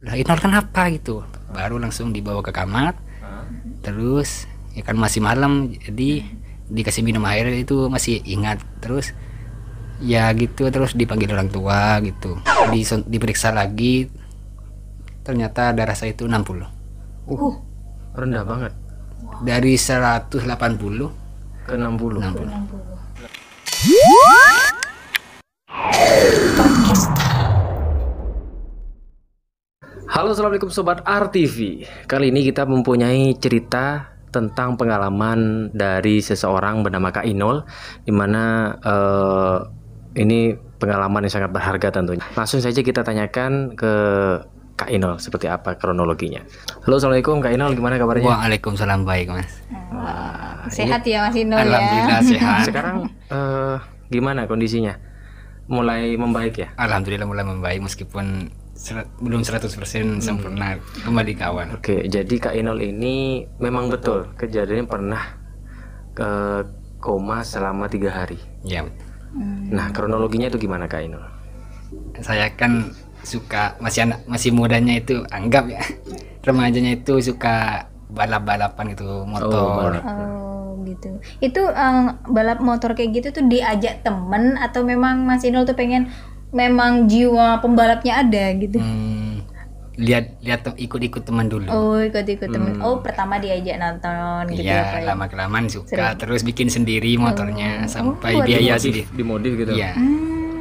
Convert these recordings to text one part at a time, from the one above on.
Lah Inul kenapa gitu, baru langsung dibawa ke kamar. Terus ya kan masih malam, jadi dikasih minum air itu masih ingat. Terus ya gitu, terus dipanggil orang tua gitu, diperiksa lagi, ternyata darah saya itu 60. Rendah banget Dari 180 ke 60. 60. Halo, assalamualaikum sobat RTV. Kali ini kita mempunyai cerita tentang pengalaman dari seseorang bernama Kak Inul, dimana ini pengalaman yang sangat berharga tentunya. Langsung saja kita tanyakan ke Kak Inul seperti apa kronologinya. Halo, assalamualaikum Kak Inul, gimana kabarnya? Waalaikumsalam, baik Mas. Sehat ya Mas Inul ya. Alhamdulillah sehat. Sekarang gimana kondisinya? Mulai membaik ya? Alhamdulillah mulai membaik meskipun belum 100% sempurna, kembali kawan. Oke, jadi Kak Inul ini memang betul kejadiannya pernah ke koma selama 3 hari. Ya, Nah, kronologinya itu gimana Kak Inul? saya kan suka masih mudanya itu, anggap ya remajanya itu suka balap-balapan gitu, motor. balap. Oh gitu. Itu balap motor kayak gitu tuh diajak temen atau memang Mas Inul tuh pengen memang jiwa pembalapnya ada gitu? Lihat ikut-ikut teman dulu. Oh ikut-ikut temen. Oh pertama diajak nonton gitu ya Pak Iya, ya? lama-kelamaan suka, terus bikin sendiri motornya sampai waduh. biaya sendiri. Dimodif gitu. Iya,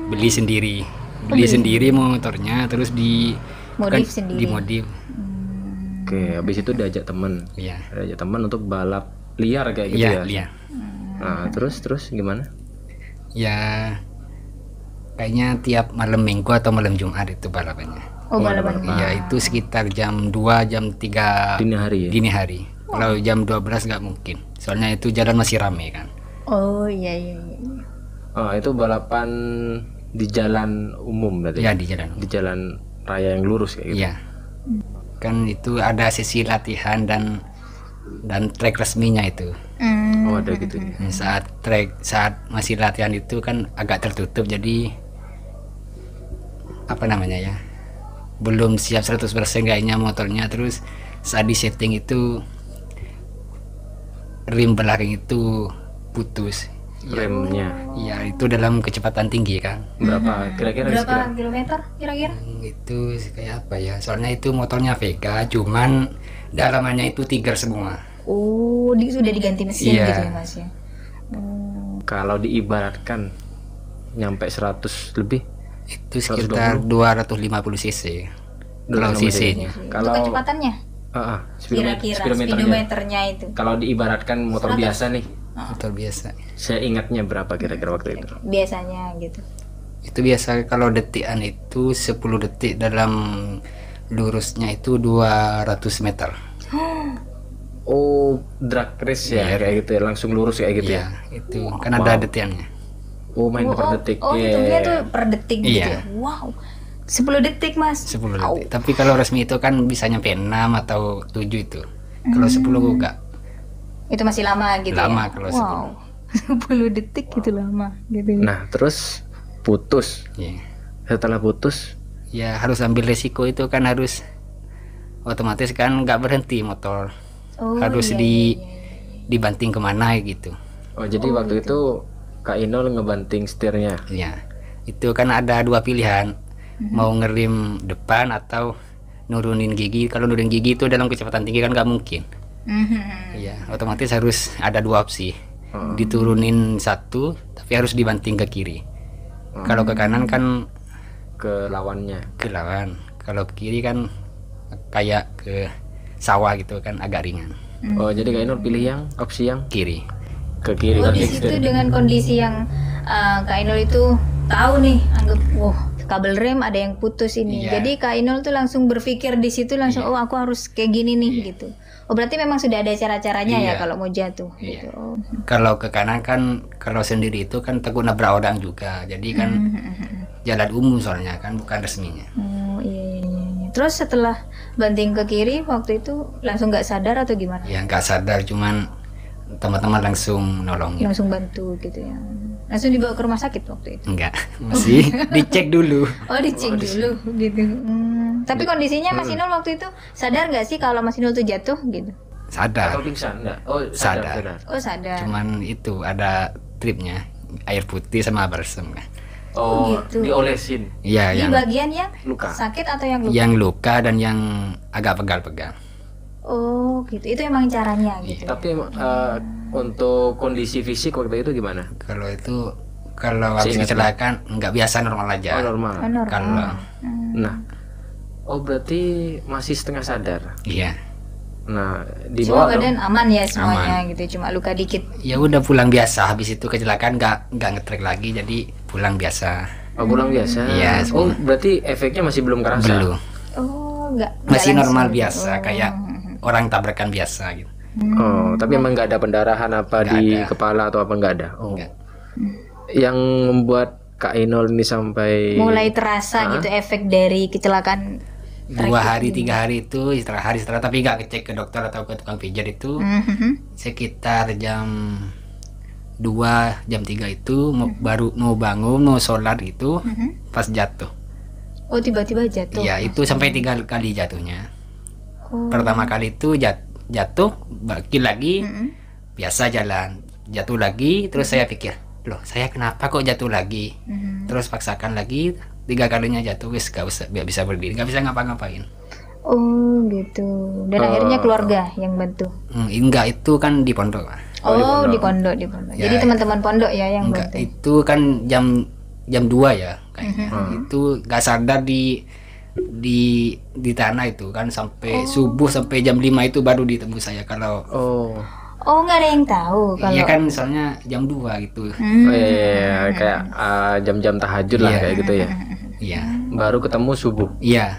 beli sendiri motornya, terus Modif sendiri. dimodif. Oke, habis itu diajak temen. Iya, Diajak temen untuk balap liar kayak gitu iya, ya. iya. Nah, terus gimana? Ya, kayaknya tiap malam Minggu atau malam Jumat itu balapannya. Oh balapan. Iya, itu sekitar jam 2, jam 3 Dini hari ya? dini hari. Kalau jam 12 nggak mungkin, soalnya itu jalan masih rame kan. Oh iya iya. iya. Oh, itu balapan di jalan umum berarti? Ya, di jalan. Di jalan raya yang lurus kayak gitu? Iya, kan itu ada sesi latihan dan trek resminya itu. Oh, ada gitu ya? Saat masih latihan itu kan agak tertutup, jadi apa namanya ya, belum siap 100% kayaknya motornya. Terus saat di setting itu rim belakang itu putus Remnya ya, itu dalam kecepatan tinggi kan. berapa? Kira-kira Berapa kilometer kira-kira? Itu kayak apa ya, soalnya itu motornya Vega, cuman dalamannya itu Tiger semua. Oh sudah diganti mesin Iya. gitu ya Mas ya? Kalau diibaratkan nyampe 100 lebih? Itu sekitar 250 cc kalau cc-nya. Untuk kecepatannya? Kira-kira speedometernya itu Kalau diibaratkan motor biasa nih, Motor biasa saya ingatnya berapa kira-kira waktu itu? biasanya gitu. itu biasa kalau detikan itu 10 detik, dalam lurusnya itu 200 meter. Oh, drag race ya, kayak gitu ya, langsung lurus kayak gitu ya? Ya, itu kan ada detikannya. Oh, main per detik. Oh Iya. hitungnya tuh per detik gitu Iya. ya? Wow 10 detik Mas. 10 detik. Tapi kalau resmi itu kan bisa nyampe 6 atau 7 itu. Kalau 10 enggak. Itu masih lama gitu Lama ya? kalau Wow 10 detik itu lama gitu ya? Nah, terus putus. Ya. Setelah putus, Ya harus ambil resiko, itu kan harus otomatis kan nggak berhenti motor. Oh, Harus iya, dibanting kemana gitu. oh jadi waktu itu Kak Inul ngebanting setirnya. Ya. Itu kan ada dua pilihan. Mau ngerim depan atau nurunin gigi. Kalau nurunin gigi itu dalam kecepatan tinggi kan nggak mungkin. Iya, otomatis harus ada dua opsi. Diturunin satu, tapi harus dibanting ke kiri. Kalau ke kanan kan Ke lawannya. ke lawan. Kalau ke kiri kan kayak ke sawah gitu kan, agak ringan. Oh, jadi Kak Inul pilih yang opsi yang Kiri. ke kiri. Oh di situ dengan kondisi yang Kak Inul itu tahu nih, anggap kabel rem ada yang putus ini. Iya. Jadi Kak Inul tuh langsung berpikir di situ langsung oh aku harus kayak gini nih gitu. Oh berarti memang sudah ada cara-caranya ya Iya. kalau mau jatuh Iya. gitu. Oh. Kalau ke kanan kan, kalau sendiri itu kan takut nabrak orang juga. Jadi kan jalan umum soalnya kan, bukan resminya. Oh iya, iya, iya. Terus setelah banting ke kiri waktu itu langsung nggak sadar atau gimana? Ya nggak sadar, cuman teman-teman langsung nolongin. Langsung bantu gitu ya. Langsung dibawa ke rumah sakit waktu itu. Enggak, masih dicek dulu. Oh dicek dulu gitu. Tapi kondisinya Mas Inul waktu itu sadar nggak sih kalau Mas Inul tuh jatuh gitu? Sadar. Atau pingsan enggak? Oh, Sadar. Oh sadar. Cuman itu ada tripnya, air putih sama balsam kan. Oh, gitu. diolesin. Iya, Di yang bagian yang Luka. sakit atau yang luka? yang luka dan yang agak pegal-pegal. Oh gitu. Itu emang caranya gitu. Tapi untuk kondisi fisik waktu itu gimana? Kalau habis kecelakaan nggak biasa, normal aja. Oh, normal. Oh, normal. Kalau Nah, oh berarti masih setengah sadar. iya, Nah, Cuma dibawa dong. badan aman ya semuanya gitu. Cuma luka dikit. ya udah pulang biasa. Habis itu kecelakaan nggak ngetrek lagi, jadi pulang biasa. Oh, pulang biasa. Iya, Oh, berarti efeknya masih belum kerasa. Belum, Oh nggak masih langsung normal gitu. biasa, kayak orang tabrakan biasa gitu. Oh, tapi emang nggak ada pendarahan apa Nggak di ada. kepala atau apa nggak ada? Oh. Nggak. Yang membuat Kak Inul ini sampai Mulai terasa gitu efek dari kecelakaan. 2 hari 3 hari itu istirahat, tapi nggak ngecek ke dokter atau ke tukang pijat itu Mhm. sekitar jam 2 jam 3 itu baru mau bangun mau sholat itu pas jatuh. Oh tiba-tiba jatuh. Ya itu sampai 3 kali jatuhnya. Oh. Pertama kali itu jatuh balik lagi biasa jalan, jatuh lagi, terus saya pikir loh saya kenapa kok jatuh lagi, terus paksakan lagi 3 kalinya jatuh, wis gak bisa berdiri, gak bisa ngapa-ngapain. Oh gitu. Dan akhirnya keluarga yang bantu. Enggak, itu kan di pondok. Oh di pondok. Ya, Jadi teman-teman pondok ya yang Enggak, bantu. itu kan jam 2 ya kayaknya. Itu gak sadar di tanah itu kan sampai subuh, sampai jam 5 itu baru ditembus saya. Kalau Oh nggak ada yang tahu kalau. iya kan soalnya jam 2 gitu. Oh iya, kayak jam-jam tahajud lah Iya. kayak gitu ya. Iya. Baru ketemu subuh Iya.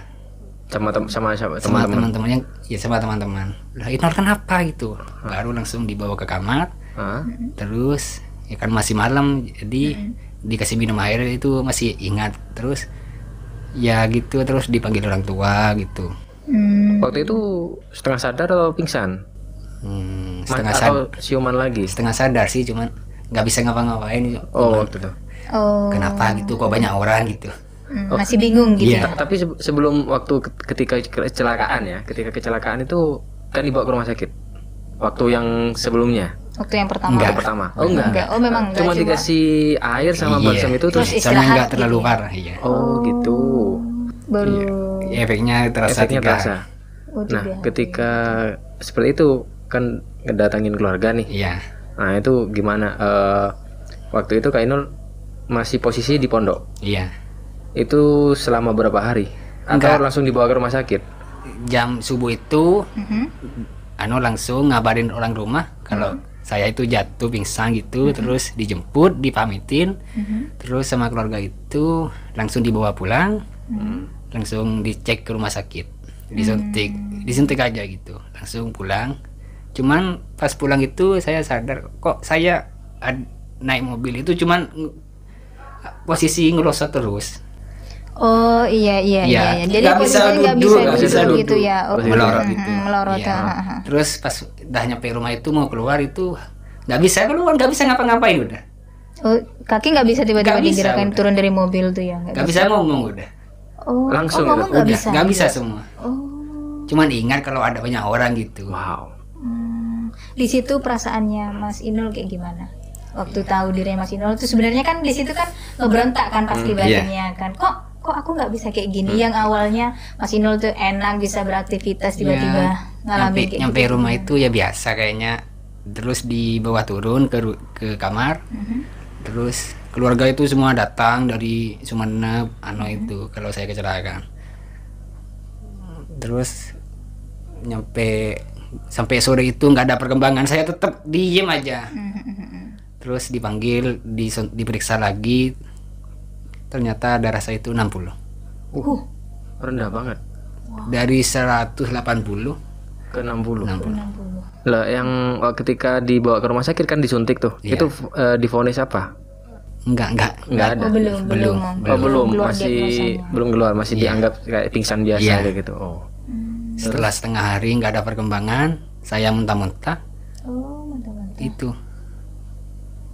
sama Sama teman-teman. teman-temannya, ya sama teman-teman. Lah Inul kenapa gitu? Baru langsung dibawa ke kamar. Hah? Terus ya kan masih malam, jadi dikasih minum air itu masih ingat. Terus ya gitu, terus dipanggil orang tua gitu. Waktu itu setengah sadar atau pingsan? Setengah Atau siuman lagi? setengah sadar sih, cuman nggak bisa ngapa-ngapain. Oh, waktu itu. Oh. Kenapa gitu, kok banyak orang gitu. Masih bingung gitu. Iya. Tapi sebelum waktu ketika kecelakaan ya, ketika kecelakaan itu kan dibawa ke rumah sakit. Waktu yang sebelumnya, Waktu yang pertama. Enggak. yang pertama. Oh enggak. Enggak. Oh memang enggak. Cuma dikasih air sama Iya. balsam itu terus. Terus Soalnya istirahat nggak terlalu gitu ya? parah, iya. Oh gitu. Baru. Efeknya terasa Efeknya 3 terasa. Oh, Nah, 3 hari. ketika seperti itu kan ngedatangin keluarga nih. Iya. Nah itu gimana? Waktu itu Kak Inul masih posisi di pondok. Iya. Itu selama berapa hari? Atau Enggak. langsung dibawa ke rumah sakit? Jam subuh itu langsung ngabarin orang rumah kalau saya itu jatuh pingsan gitu, terus dijemput, dipamitin, terus sama keluarga itu langsung dibawa pulang, langsung dicek ke rumah sakit, disuntik aja gitu, langsung pulang. Cuman pas pulang itu saya sadar kok saya naik mobil itu cuman posisi ngerosot terus. Oh iya. Jadi Nggak bisa posisinya nggak duduk, bisa nggak bisa duduk duduk. gitu ya. Oh, Melorot gitu. Melorot. Iya. ah. Terus pas udah nyampe rumah itu mau keluar itu nggak bisa keluar, nggak bisa ngapa-ngapain udah. Oh, kaki nggak bisa tiba-tiba Nggak bisa, digerakkan udah. turun dari mobil tuh ya? Nggak bisa ngomong udah. Oh, Langsung ngomong gitu? nggak Udah bisa. nggak bisa semua. Oh. Cuman ingat kalau ada banyak orang gitu. Wow. Di situ perasaannya Mas Inul kayak gimana? Waktu tahu dirinya Mas Inul itu sebenarnya kan di situ kan ngeberontak kan pasti batinnya kan. Kok aku nggak bisa kayak gini? Yang awalnya Mas Inul tuh enak bisa beraktivitas tiba-tiba ngalamin kayak nyampe gitu. rumah itu ya biasa kayaknya. Terus dibawa turun ke kamar. Terus keluarga itu semua datang dari Sumeneb, itu kalau saya kecelakaan. Terus sampai sore itu nggak ada perkembangan, saya tetap diem aja. Terus dipanggil, diperiksa lagi, ternyata darah saya itu 60 Rendah banget. dari 180 Ke 60. 60. Lah yang ketika dibawa ke rumah sakit kan disuntik tuh. Iya. Itu divonis apa? Enggak Nggak ada. Oh, belum. Oh, belum, keluar masih diagnosanya. belum keluar, masih dianggap kayak pingsan biasa Iya. kayak gitu. Oh. Setelah setengah hari nggak ada perkembangan, saya muntah-muntah. Oh, mantap-mantap. Itu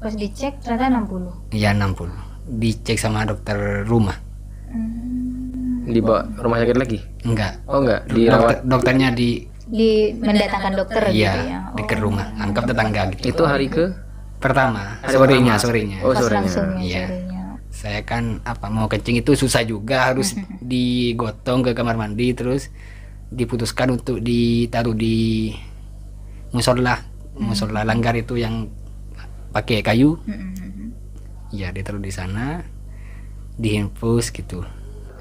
Pas dicek ternyata 60. ya 60. Dicek sama dokter rumah. Dibawa rumah sakit lagi? Enggak. Oh enggak, dirawat. Dokternya di mendatangkan dokter gitu ya. iya, dekat rumah, anggap tetangga gitu. Itu hari ke Pertama, hari sorenya, pertama. sorenya. Oh, Pas sorenya. langsung ya, Iya. sorenya. Saya kan mau kencing itu susah juga, harus digotong ke kamar mandi, terus diputuskan untuk ditaruh di musola langgar itu yang pakai kayu. Ya, ditaruh di sana, diinfus gitu.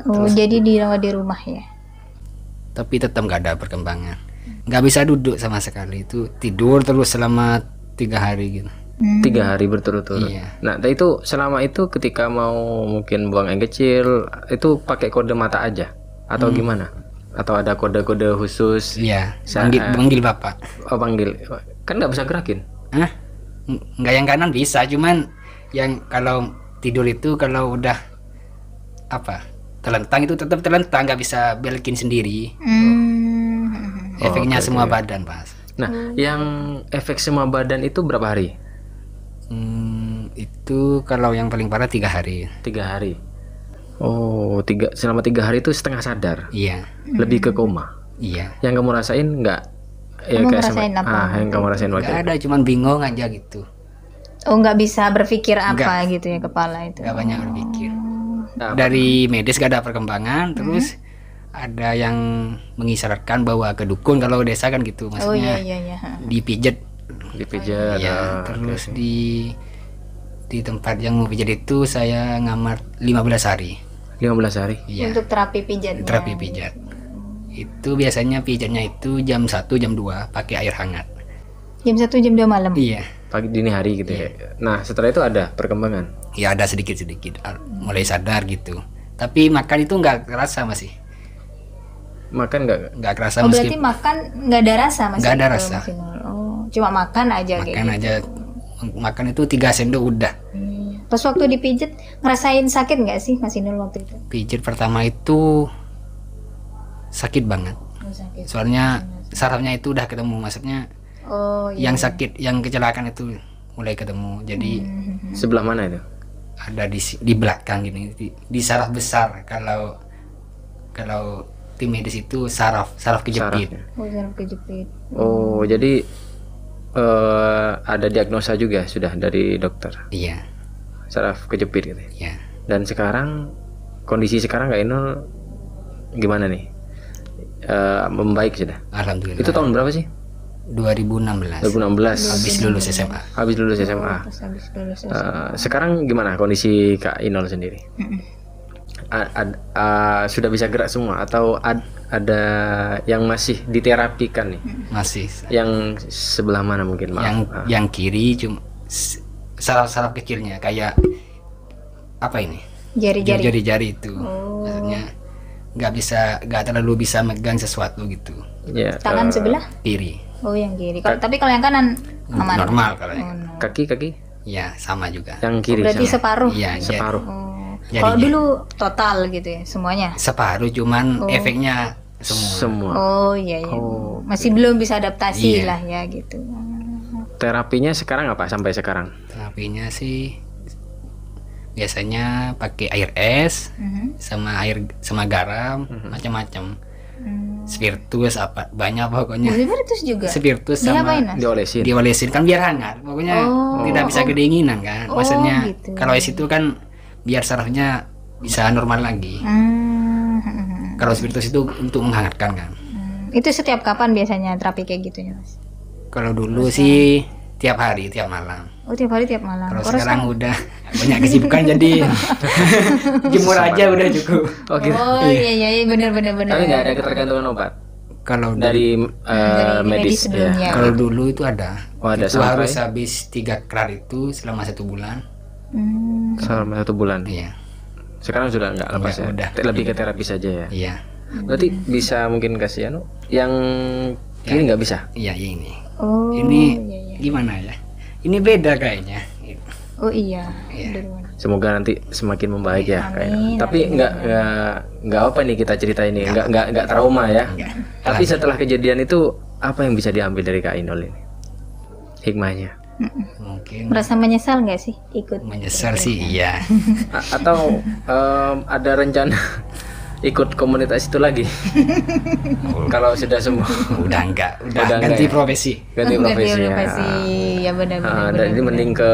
Oh, jadi dirawat di rumah ya. Tapi tetap nggak ada perkembangan, nggak bisa duduk sama sekali, itu tidur terus selama 3 hari gitu. 3 hari berturut-turut. Iya. Nah, itu selama itu ketika mau mungkin buang air kecil itu pakai kode mata aja atau gimana? Atau ada kode-kode khusus? Iya, Sa- panggil bapak. Oh, panggil. Kan nggak bisa gerakin. Hah? Nggak, yang kanan bisa, cuman yang kalau tidur itu kalau udah telentang itu tetap telentang, nggak bisa balikin sendiri. Efeknya semua badan, Pas. Nah, yang efek semua badan itu berapa hari? Itu kalau yang paling parah 3 hari. 3 hari. Oh, selama 3 hari itu setengah sadar, Iya, lebih ke koma. iya. Yang kamu rasain nggak? Ya, Kamu kayak ngerasain apa? yang kamu rasain waktu Nggak itu. ada, cuman bingung aja gitu. Oh, nggak bisa berpikir apa gitu ya kepala itu. Nggak banyak berpikir. Nah, Dari medis gak ada perkembangan, terus ada yang mengisyaratkan bahwa ke dukun kalau desa kan gitu, Oh maksudnya iya iya. dipijat. dipijat. Ya, terus di tempat yang mau pijat itu saya ngamar 15 hari. 15 hari. Iya, Untuk terapi pijatnya. terapi pijat. Itu biasanya pijatnya itu jam 1, jam 2 pakai air hangat. Jam 1 jam 2 malam. Iya. Pagi dini hari gitu ya. Nah, setelah itu ada perkembangan. Ya ada sedikit-sedikit mulai sadar gitu. Tapi makan itu nggak kerasa masih. Makan nggak? Kerasa Oh, berarti meski makan nggak ada rasa Mas? Nggak ada Kalau rasa. Mas Inul? Oh, cuma makan aja kayak makan gitu. aja. Makan itu 3 sendok udah. Pas waktu dipijat ngerasain sakit nggak sih Mas Inul waktu itu? Pijat pertama itu sakit banget. Oh, sakit. Soalnya sarafnya itu udah ketemu, maksudnya Oh iya. yang sakit, yang kecelakaan itu mulai ketemu. Jadi Sebelah mana itu? ada di belakang gini, di saraf besar. Kalau tim medis itu saraf kejepit. Sarafnya. Oh, saraf kejepit. Oh, jadi ada diagnosa juga sudah dari dokter. Iya, Saraf kejepit gitu. iya. Dan sekarang kondisi sekarang Kak Inul gimana nih? Membaik sudah. Alhamdulillah. Itu tahun berapa sih? 2016. 2016. Habis lulus SMA. Habis lulus SMA. Pas habis lulus. Sekarang gimana kondisi Kak Inul sendiri? Sudah bisa gerak semua atau ada yang masih diterapikan nih? Masih. Yang sebelah mana mungkin? Maaf. Yang kiri cuma saraf kecilnya kayak apa ini? Jari-jari. Jari-jari itu. Maksudnya nggak terlalu bisa megang sesuatu gitu. Ya, Tangan sebelah? Kiri. Oh, yang kiri. Tapi kalau yang kanan aman. Normal kalau yang. kaki Ya, sama juga. yang kiri Berarti sama. separuh. Iya, Separuh. Oh. Jadi- Kalau dulu total gitu ya semuanya. separuh, cuman efeknya semua. Semua. Oh iya iya. Oh. Masih belum bisa adaptasi Iya. lah ya gitu. Terapinya sekarang apa sampai sekarang? Terapinya sih biasanya pakai air es sama garam, macam-macam. Spiritus apa banyak pokoknya. Spiritus juga. Spiritus sama Diapain, Mas? Diolesin. diolesin kan biar hangat. Pokoknya tidak bisa kedinginan kan. Maksudnya gitu. kalau es itu kan biar sarafnya bisa normal lagi. Kalau spiritus itu untuk menghangatkan kan. Itu setiap kapan biasanya terapi kayak gitu ya Mas? Kalau dulu sih tiap hari, tiap malam. Oh tiap hari tiap malam. Kalau Oh, sekarang udah banyak kesibukan jadi jemur aja udah cukup. Oh, gitu. Oh iya iya benar benar benar. Tapi nggak ada ketergantungan obat Kalau dari Dari medis medis. sebelumnya. kalau dulu itu ada. Oh, ada itu sampai? harus habis 3 kelar itu selama 1 bulan. Selama 1 bulan. Iya, Sekarang sudah nggak lepas ya. udah. Lebih ke terapi saja ya. iya, Berarti bisa mungkin kasih anu yang kiri nggak bisa. iya ini. Oh Ini iya iya. gimana ya? Ini beda kayaknya. Oh iya. Iya. Duluan. Semoga nanti semakin membaik ya Amin, kayaknya. Tapi nggak apa nih kita cerita ini, nggak trauma ya. Tapi setelah kejadian itu apa yang bisa diambil dari Kak Inul ini? Hikmahnya. Mungkin Merasa menyesal nggak sih ikut? menyesal sih iya. Atau ada rencana ikut komunitas itu lagi? Kalau sudah sembuh. Udah enggak, udah Udah ganti enggak ya? profesi. Ganti Ganti profesi ya. profesi. Ya benar-benar. Dan ini mending ke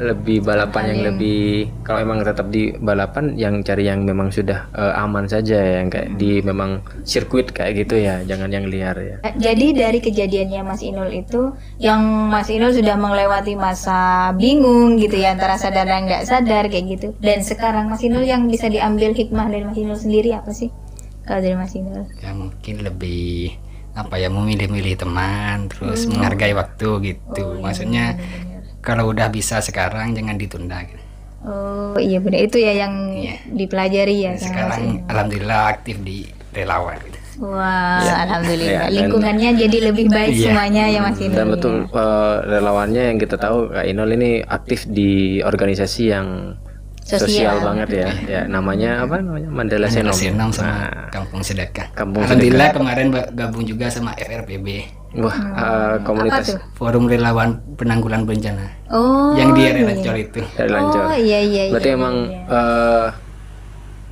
lebih balapan yang lebih, kalau emang tetap di balapan yang cari yang memang sudah aman saja ya, yang kayak di memang sirkuit kayak gitu ya, jangan yang liar ya. Jadi dari kejadiannya Mas Inul itu, yang Mas Inul sudah melewati masa bingung gitu ya, antara sadar dan nggak sadar kayak gitu. Dan sekarang Mas Inul yang bisa diambil hikmah dari Mas Inul sendiri apa sih? Kalau dari Mas Inul? Ya mungkin lebih apa ya, memilih-milih teman, terus menghargai waktu gitu. Maksudnya kalau udah bisa sekarang jangan ditunda gitu. Oh iya benar, itu ya yang dipelajari ya sama Mas Sekarang Inul. alhamdulillah aktif di relawan gitu. Wah, Ya. alhamdulillah. Ya, dan- Lingkungannya jadi lebih baik Iya. semuanya ya Mas Inul. Dan ya. betul relawannya yang kita tahu Kak Inul ini aktif di organisasi yang sosial banget ya. Ya, namanya apa namanya? Mandala Senom. Senam sama Nah, Kampung Sedekah. Kampung Alhamdulillah kemarin gabung juga sama FRPB, wah, komunitas Apa tuh? Forum Relawan Penanggulan Bencana, Oh. yang di area Lancor itu. dari Lancor. Oh iya iya. Berarti iya, emang iya.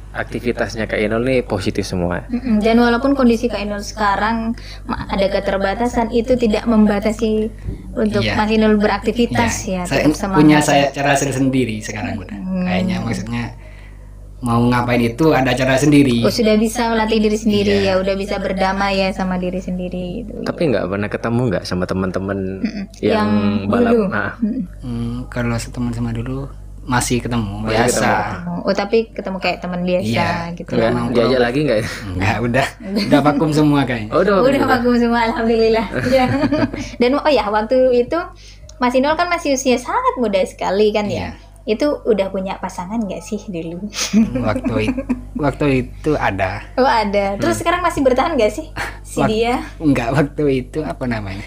aktivitasnya Kak Inul nih positif semua. Dan walaupun kondisi Kak Inul sekarang ada keterbatasan, itu tidak membatasi untuk Iya. Mas Inul beraktivitas ya. Saya tetap semangat. punya saya cara sendiri sekarang udah. Kayaknya maksudnya mau ngapain itu ada cara sendiri. Oh, sudah bisa melatih diri sendiri Iya. ya, udah bisa berdamai ya sama diri sendiri gitu. Tapi nggak pernah ketemu nggak sama teman-teman yang Yang balap? dulu. Nah, Kalau teman sama dulu masih ketemu Masih biasa. Oh, tapi ketemu kayak teman biasa Iya. gitu. nggak diajak lagi nggak? Enggak, udah vakum semua kayaknya. Oh, udah. Udah vakum semua, alhamdulillah. Ya. Dan oh ya, waktu itu Mas Inul kan masih usia sangat muda sekali kan ya. Itu udah punya pasangan nggak sih dulu? Waktu itu ada. Oh ada. Terus sekarang masih bertahan nggak sih si dia? Enggak, waktu itu apa namanya?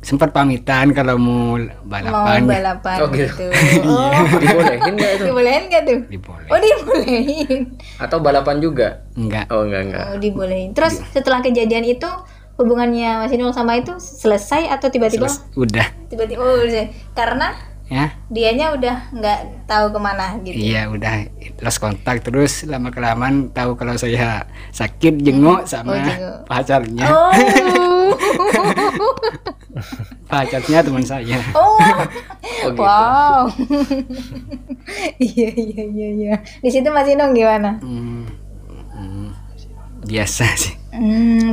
Sempat pamitan kalau mau balapan. Mau balapan Oh, gitu. gitu. Oh, Dibolehin nggak itu? dibolehin nggak tuh? Diboleh. Oh dibolehin. Atau balapan juga? Enggak. Oh, enggak. Oh dibolehin. Terus setelah kejadian itu hubungannya Mas Inul sama itu selesai atau tiba-tiba? Udah Tiba-tiba oh udah. Karena ya. dianya udah nggak tahu kemana gitu. Iya, udah lost kontak, terus lama kelamaan tahu kalau saya sakit, jenguk sama jenguk. pacarnya. Oh. Pacarnya teman saya. Oh. Oh, gitu. Wow. Iya iya iya iya. Di situ Mas Inul gimana? Biasa sih.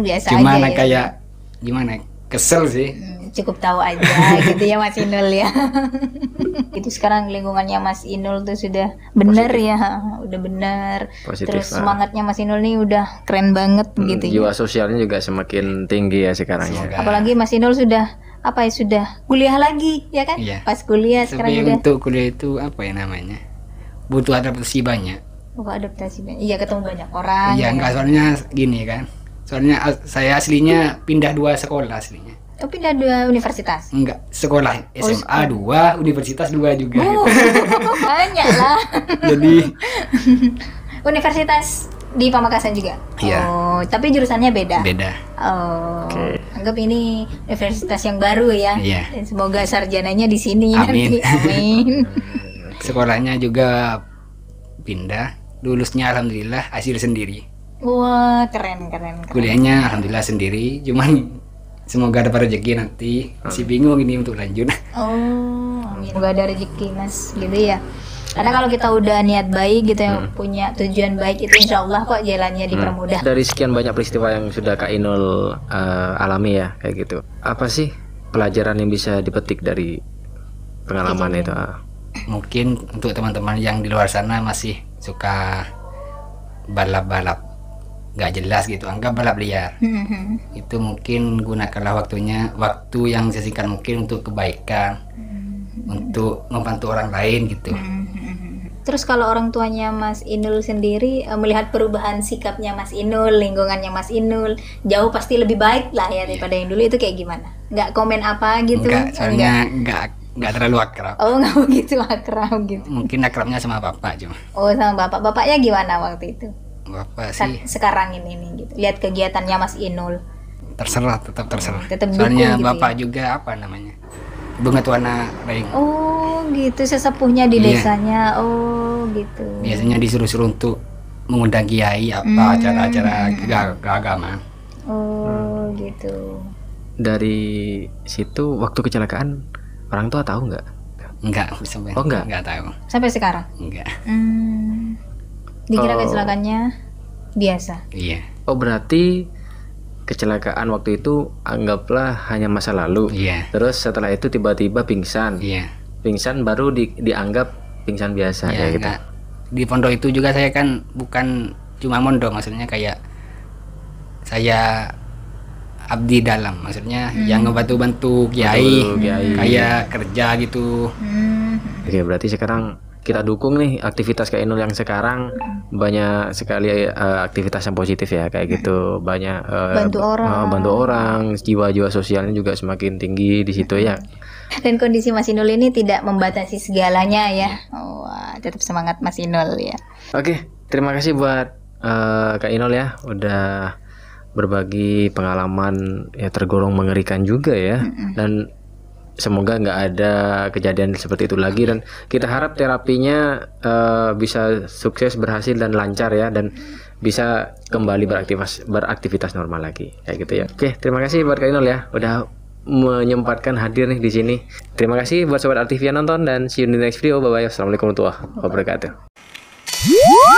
Biasa Cuman aja ya. kayak gimana? Kesel sih. Cukup tahu aja gitu ya Mas Inul ya. Itu sekarang lingkungannya Mas Inul tuh sudah benar ya, udah benar. Positif, Terus semangatnya Mas Inul nih udah keren banget gitu ya. Jiwa sosialnya juga semakin tinggi ya sekarang ya. Apalagi Mas Inul sudah apa ya, sudah kuliah lagi ya kan? Iya. Pas kuliah sekarang Tapi udah untuk kuliah itu apa ya namanya? Butuh adaptasi banyak. adaptasi. Iya, ketemu banyak orang. Iya, enggak, soalnya gini kan. Soalnya saya aslinya pindah 2 sekolah aslinya. Oh, pindah 2 universitas. Enggak, sekolah SMA 2, universitas 2 juga. Oh, banyak lah. Jadi Universitas di Pamekasan juga. Iya. Oh, tapi jurusannya beda. beda. Oh, Oke. anggap ini universitas yang baru ya. Iya. Dan semoga sarjananya di sini Amin. nanti. Amin. Sekolahnya juga pindah. Lulusnya alhamdulillah hasil sendiri. Wah, keren keren. keren. Kuliahnya alhamdulillah sendiri. Cuman semoga dapat rezeki nanti. Masih bingung ini untuk lanjut. Oh, amin. Semoga ada rezeki Mas, gitu ya. Karena kalau kita udah niat baik gitu ya, punya tujuan baik, itu insya Allah kok jalannya dipermudah. Dari sekian banyak peristiwa yang sudah Kak Inul alami ya kayak gitu, apa sih pelajaran yang bisa dipetik dari pengalaman itu? Mungkin untuk teman-teman yang di luar sana masih suka balap-balap nggak jelas gitu, anggap balap liar. Itu mungkin gunakanlah waktu yang sesingkat mungkin untuk kebaikan, untuk membantu orang lain gitu. Terus kalau orang tuanya Mas Inul sendiri melihat perubahan sikapnya Mas Inul, lingkungannya Mas Inul, jauh pasti lebih baik lah ya daripada yang dulu, itu kayak gimana? Nggak komen apa gitu? Enggak, soalnya nggak terlalu akrab. Oh, nggak begitu akrab gitu. Mungkin akrabnya sama bapak cuma. Oh, sama bapak. Bapaknya gimana waktu itu? Bapak sih Sekarang ini nih gitu. Lihat kegiatannya Mas Inul. terserah, tetap terserah. Tetap dukung Soalnya gitu bapak juga apa namanya? Bunga Tuana Raing. Oh, gitu, sesepuhnya di Iya. desanya. Oh, gitu. Biasanya disuruh-suruh untuk mengundang kiai apa acara-acara keagamaan. Oh gitu. Dari situ waktu kecelakaan orang tua tahu nggak? Enggak, sampai Oh, enggak? enggak tahu. Sampai sekarang. Enggak. Dikira Oh. kecelakaannya biasa. Iya. Oh berarti kecelakaan waktu itu anggaplah hanya masa lalu. Iya. Terus setelah itu tiba-tiba pingsan. Iya. Pingsan baru dianggap pingsan biasa Ya, kayak gitu. enggak. Di pondok itu juga saya kan bukan cuma mondok, maksudnya kayak saya abdi dalam, maksudnya yang ngebantu-bantu kiai, Bantu kiai. kayak kerja gitu. Oke, berarti sekarang kita dukung nih aktivitas Kak Inul yang sekarang, banyak sekali aktivitas yang positif ya kayak gitu, banyak Bantu orang. bantu orang, jiwa-jiwa sosialnya juga semakin tinggi di situ ya. Dan kondisi Mas Inul ini tidak membatasi segalanya ya. Oh, wah, tetap semangat Mas Inul ya. Oke, terima kasih buat Kak Inul ya, udah berbagi pengalaman ya tergolong mengerikan juga ya, dan semoga nggak ada kejadian seperti itu lagi, dan kita harap terapinya bisa sukses, berhasil dan lancar ya, dan bisa kembali beraktivitas normal lagi kayak gitu ya. Oke, terima kasih buat Kak Inul ya, udah menyempatkan hadir nih di sini. Terima kasih buat sobat RTV yang nonton, dan see you in the next video. Bye bye. Assalamualaikum warahmatullahi wabarakatuh.